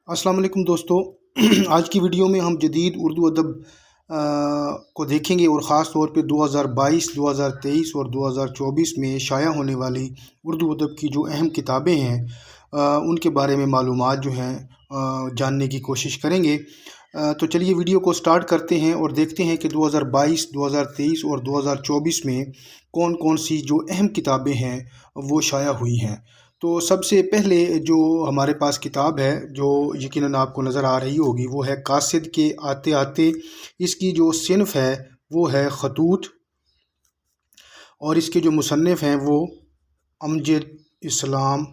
السلام علیکم دوستو آج کی ویڈیو میں ہم جدید اردو ادب کو دیکھیں گے اور خاص طور پہ 2022 2023 اور 2024 میں شائع ہونے والی اردو ادب کی جو اہم کتابیں ہیں ان کے بارے میں معلومات جو ہیں جاننے کی کوشش کریں گے۔ تو چلیے ویڈیو کو سٹارٹ کرتے ہیں اور دیکھتے ہیں کہ 2022 2023 اور 2024 میں کون کون سی جو اہم کتابیں ہیں وہ شائع ہوئی ہیں۔ تو سب سے پہلے جو ہمارے پاس کتاب ہے جو یقیناً آپ کو نظر آ رہی ہوگی وہ ہے قاصد کے آتے آتے۔ اس کی جو صنف ہے وہ ہے خطوط اور اس کے جو مصنف ہیں وہ امجد اسلام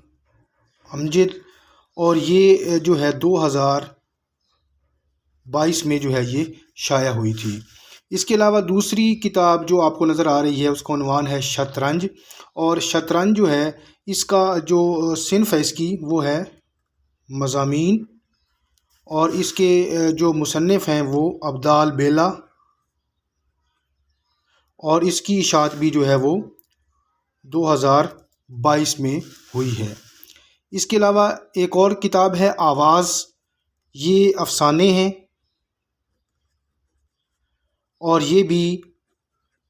امجد، اور یہ جو ہے 2022 میں جو ہے یہ شائع ہوئی تھی۔ اس کے علاوہ دوسری کتاب جو آپ کو نظر آ رہی ہے اس کا عنوان ہے شطرنج، اور شطرنج جو ہے اس کا جو صنف ہے اس کی وہ ہے مضامین، اور اس کے جو مصنف ہیں وہ ابدال بیلا، اور اس کی اشاعت بھی جو ہے وہ 2022 میں ہوئی ہے۔ اس کے علاوہ ایک اور کتاب ہے آواز، یہ افسانے ہیں اور یہ بھی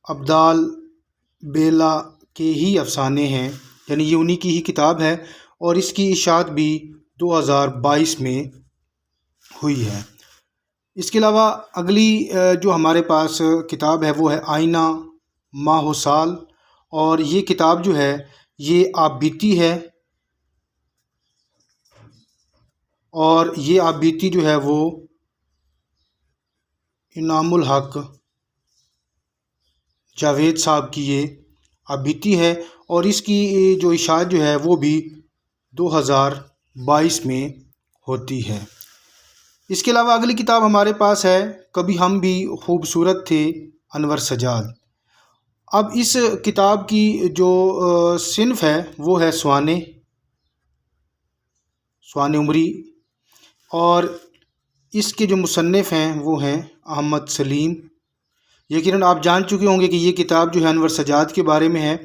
ابدال بیلا کے ہی افسانے ہیں، یعنی یہ انہی کی ہی کتاب ہے اور اس کی اشاعت بھی 2022 میں ہوئی ہے۔ اس کے علاوہ اگلی جو ہمارے پاس کتاب ہے وہ ہے آئینہ ماہ و سال، اور یہ کتاب جو ہے یہ آپ بیتی ہے، اور یہ آپ بیتی جو ہے وہ انعام الحق جاوید صاحب کی یہ آپ بیتی ہے، اور اس کی جو اشاعت جو ہے وہ بھی 2022 میں ہوتی ہے۔ اس کے علاوہ اگلی کتاب ہمارے پاس ہے کبھی ہم بھی خوبصورت تھے انور سجاد۔ اب اس کتاب کی جو صنف ہے وہ ہے سوانح عمری، اور اس کے جو مصنف ہیں وہ ہیں احمد سلیم۔ یقیناً آپ جان چکے ہوں گے کہ یہ کتاب جو ہے انور سجاد کے بارے میں ہے،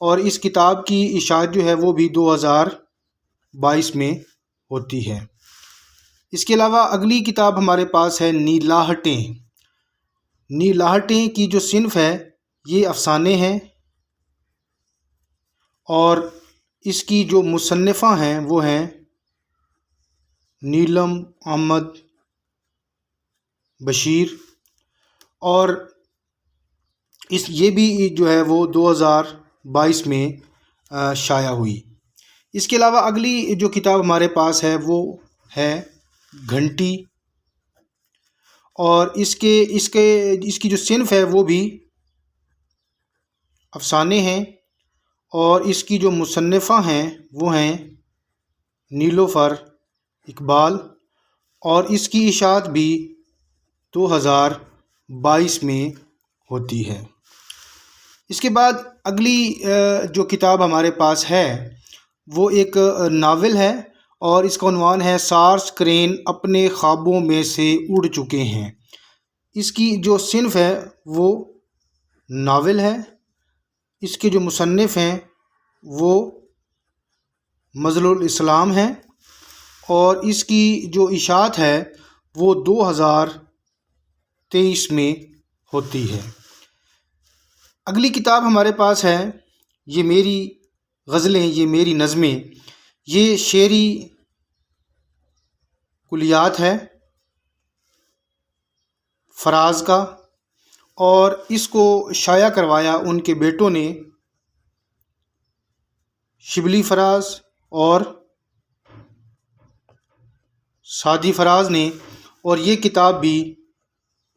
اور اس کتاب کی اشاعت جو ہے وہ بھی 2022 میں ہوتی ہے۔ اس کے علاوہ اگلی کتاب ہمارے پاس ہے نیلاہٹیں۔ نیلاہٹیں کی جو صنف ہے یہ افسانے ہیں، اور اس کی جو مصنفہ ہیں وہ ہیں نیلم احمد بشیر، اور یہ بھی جو ہے وہ 2022 میں شائع ہوئی۔ اس کے علاوہ اگلی جو کتاب ہمارے پاس ہے وہ ہے گھنٹی، اور اس کی جو صنف ہے وہ بھی افسانے ہیں، اور اس کی جو مصنفہ ہیں وہ ہیں نیلوفر اقبال، اور اس کی اشاعت بھی 2022 میں ہوتی ہے۔ اس کے بعد اگلی جو کتاب ہمارے پاس ہے وہ ایک ناول ہے، اور اس کا عنوان ہے سارس کرین اپنے خوابوں میں سے اڑ چکے ہیں۔ اس کی جو صنف ہے وہ ناول ہے، اس کے جو مصنف ہیں وہ مظہر الاسلام ہیں، اور اس کی جو اشاعت ہے وہ 2023 میں ہوتی ہے۔ اگلی کتاب ہمارے پاس ہے یہ میری غزلیں یہ میری نظمیں، یہ شعری کلیات ہے فراز کا، اور اس کو شائع کروایا ان کے بیٹوں نے شبلی فراز اور سعدی فراز نے، اور یہ کتاب بھی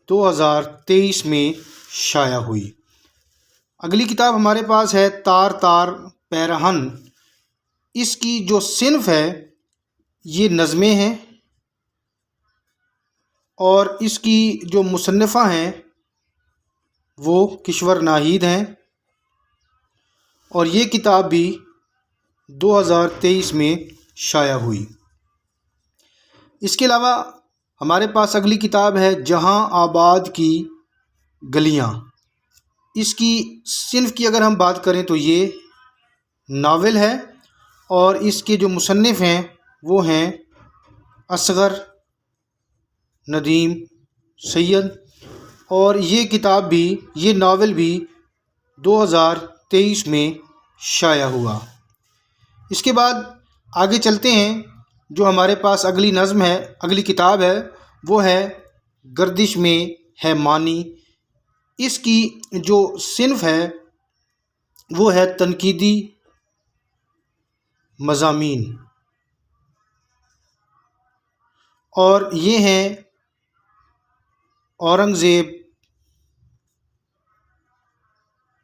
2023 میں شائع ہوئی۔ اگلی کتاب ہمارے پاس ہے تار تار پیرہن۔ اس کی جو صنف ہے یہ نظمیں ہیں، اور اس کی جو مصنفہ ہیں وہ کشور ناہید ہیں، اور یہ کتاب بھی 2023 میں شائع ہوئی۔ اس کے علاوہ ہمارے پاس اگلی کتاب ہے جہاں آباد کی گلیاں۔ اس کی صنف کی اگر ہم بات کریں تو یہ ناول ہے، اور اس کے جو مصنف ہیں وہ ہیں اصغر ندیم سید، اور یہ کتاب بھی، یہ ناول بھی 2023 میں شائع ہوا۔ اس کے بعد آگے چلتے ہیں، جو ہمارے پاس اگلی نظم ہے، اگلی کتاب ہے، وہ ہے گردش میں ہے معنی۔ اس کی جو صنف ہے وہ ہے تنقیدی مضامین، اور یہ ہیں اورنگ زیب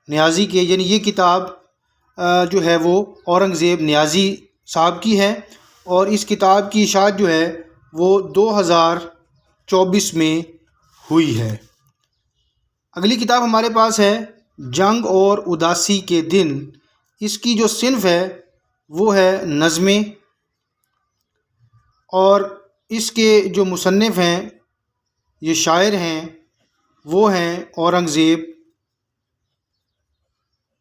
نیازی کے، یعنی یہ کتاب جو ہے وہ اورنگ زیب نیازی صاحب کی ہے، اور اس کتاب کی اشاعت جو ہے وہ 2024 میں ہوئی ہے۔ اگلی کتاب ہمارے پاس ہے جنگ اور اداسی کے دن۔ اس کی جو صنف ہے وہ ہے نظمیں، اور اس کے جو مصنف ہیں، یہ شاعر ہیں، وہ ہیں اورنگ زیب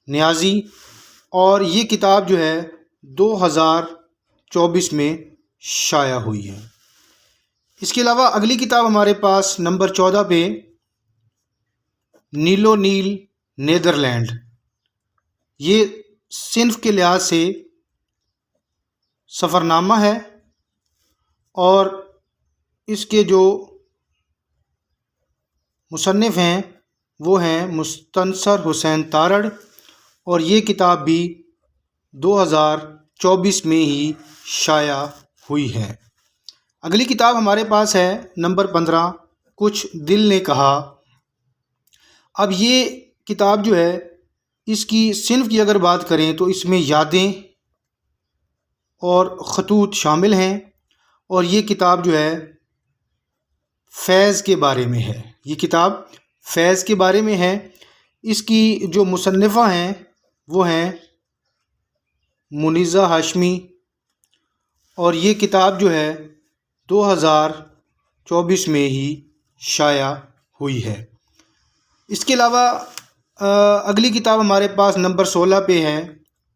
نیازی، اور یہ کتاب جو ہے 2024 میں شائع ہوئی ہے۔ اس کے علاوہ اگلی کتاب ہمارے پاس نمبر 14 پہ نیلو نیل نیدرلینڈ۔ یہ صنف کے لحاظ سے سفرنامہ ہے، اور اس کے جو مصنف ہیں وہ ہیں مستنصر حسین تارڑ، اور یہ کتاب بھی 2024 میں ہی شائع ہوئی ہے۔ اگلی کتاب ہمارے پاس ہے نمبر 15 کچھ دل نے کہا۔ اب یہ کتاب جو ہے، اس کی صنف کی اگر بات کریں تو اس میں یادیں اور خطوط شامل ہیں، اور یہ کتاب جو ہے فیض کے بارے میں ہے۔ یہ کتاب فیض کے بارے میں ہے۔ اس کی جو مصنفہ ہیں وہ ہیں منیزہ ہاشمی، اور یہ کتاب جو ہے 2024 میں ہی شائع ہوئی ہے۔ اس کے علاوہ اگلی کتاب ہمارے پاس نمبر 16 پہ ہے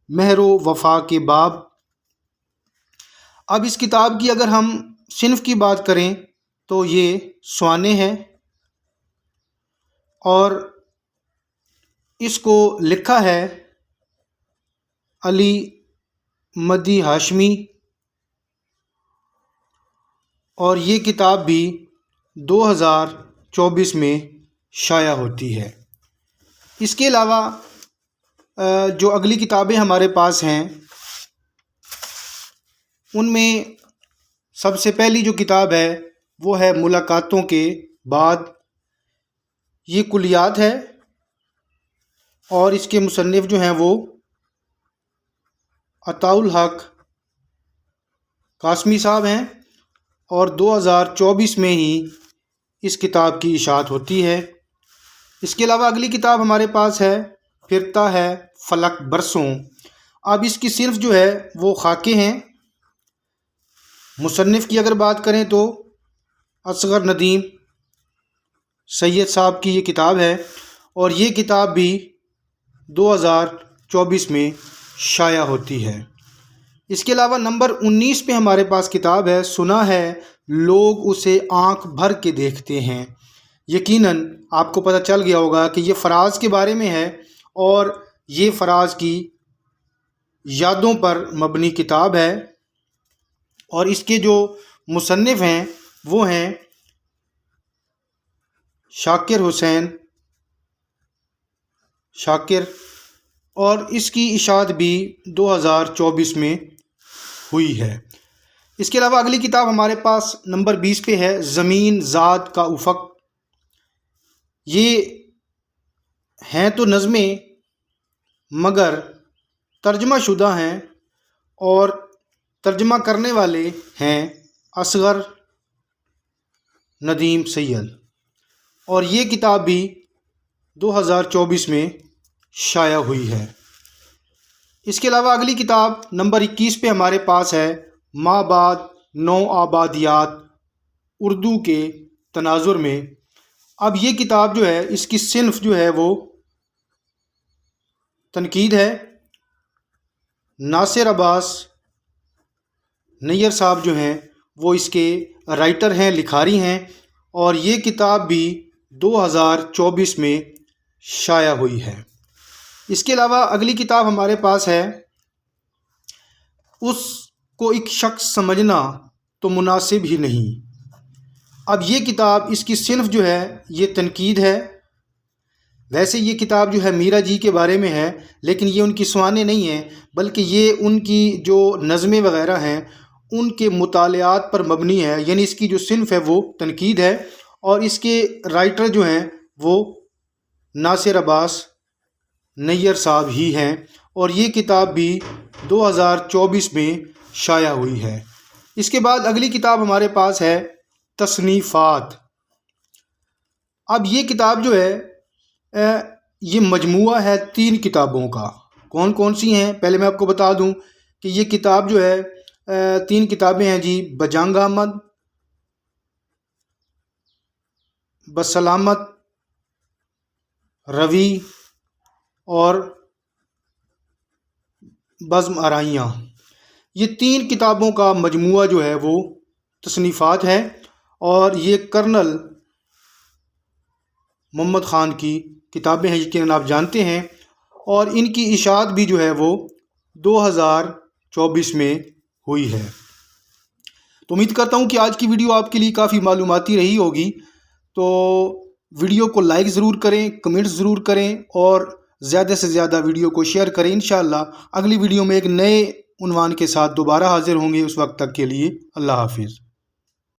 مہر و وفا کے باب۔ اب اس کتاب کی اگر ہم صنف کی بات کریں تو یہ سوانح ہے، اور اس کو لکھا ہے علی مدی ہاشمی، اور یہ کتاب بھی 2024 میں شائع ہوتی ہے۔ اس کے علاوہ جو اگلی کتابیں ہمارے پاس ہیں ان میں سب سے پہلی جو کتاب ہے وہ ہے ملاقاتوں کے بعد۔ یہ کلیات ہے، اور اس کے مصنف جو ہیں وہ عطاء الحق قاسمی صاحب ہیں، اور 2024 میں ہی اس کتاب کی اشاعت ہوتی ہے۔ اس کے علاوہ اگلی کتاب ہمارے پاس ہے پھرتا ہے فلک برسوں۔ اب اس کی صنف جو ہے وہ خاکے ہیں۔ مصنف کی اگر بات کریں تو اصغر ندیم سید صاحب کی یہ کتاب ہے، اور یہ کتاب بھی 2024 میں شائع ہوتی ہے۔ اس کے علاوہ نمبر 19 پہ ہمارے پاس کتاب ہے سنا ہے لوگ اسے آنکھ بھر کے دیکھتے ہیں۔ یقیناً آپ کو پتہ چل گیا ہوگا کہ یہ فراز کے بارے میں ہے، اور یہ فراز کی یادوں پر مبنی کتاب ہے، اور اس کے جو مصنف ہیں وہ ہیں شاکر حسین شاکر، اور اس کی اشاعت بھی 2024 میں ہوئی ہے۔ اس کے علاوہ اگلی کتاب ہمارے پاس نمبر 20 پہ ہے زمین ذات کا افق۔ یہ ہیں تو نظمیں مگر ترجمہ شدہ ہیں، اور ترجمہ کرنے والے ہیں اصغر ندیم سید، اور یہ کتاب بھی 2024 میں شائع ہوئی ہے۔ اس کے علاوہ اگلی کتاب نمبر 21 پہ ہمارے پاس ہے مابعد نو آبادیات اردو کے تناظر میں۔ اب یہ کتاب جو ہے اس کی صنف جو ہے وہ تنقید ہے۔ ناصر عباس نیّر صاحب جو ہیں وہ اس کے رائٹر ہیں، لکھاری ہیں، اور یہ کتاب بھی 2024 میں شائع ہوئی ہے۔ اس کے علاوہ اگلی کتاب ہمارے پاس ہے اس کو ایک شخص سمجھنا تو مناسب ہی نہیں۔ اب یہ کتاب، اس کی صنف جو ہے یہ تنقید ہے۔ ویسے یہ کتاب جو ہے میرا جی کے بارے میں ہے، لیکن یہ ان کی سوانح نہیں ہیں، بلکہ یہ ان کی جو نظمیں وغیرہ ہیں ان کے مطالعات پر مبنی ہے، یعنی اس کی جو صنف ہے وہ تنقید ہے، اور اس کے رائٹر جو ہیں وہ ناصر عباس نیّر صاحب ہی ہیں، اور یہ کتاب بھی 2024 میں شائع ہوئی ہے۔ اس کے بعد اگلی کتاب ہمارے پاس ہے تصنیفات۔ اب یہ کتاب جو ہے یہ مجموعہ ہے 3 کتابوں کا۔ کون کون سی ہیں پہلے میں آپ کو بتا دوں کہ یہ کتاب جو ہے 3 کتابیں ہیں جی، بجنگ احمد، بسلامت روی اور بزم آرائیاں۔ یہ 3 کتابوں کا مجموعہ جو ہے وہ تصنیفات ہے، اور یہ کرنل محمد خان کی کتابیں ہیں، یقیناً آپ جانتے ہیں، اور ان کی اشاعت بھی جو ہے وہ 2024 میں ہوئی ہے۔ تو امید کرتا ہوں کہ آج کی ویڈیو آپ کے لیے کافی معلوماتی رہی ہوگی۔ تو ویڈیو کو لائک ضرور کریں، کمنٹ ضرور کریں، اور زیادہ سے زیادہ ویڈیو کو شیئر کریں۔ انشاءاللہ اگلی ویڈیو میں ایک نئے عنوان کے ساتھ دوبارہ حاضر ہوں گے۔ اس وقت تک کے لیے اللہ حافظ۔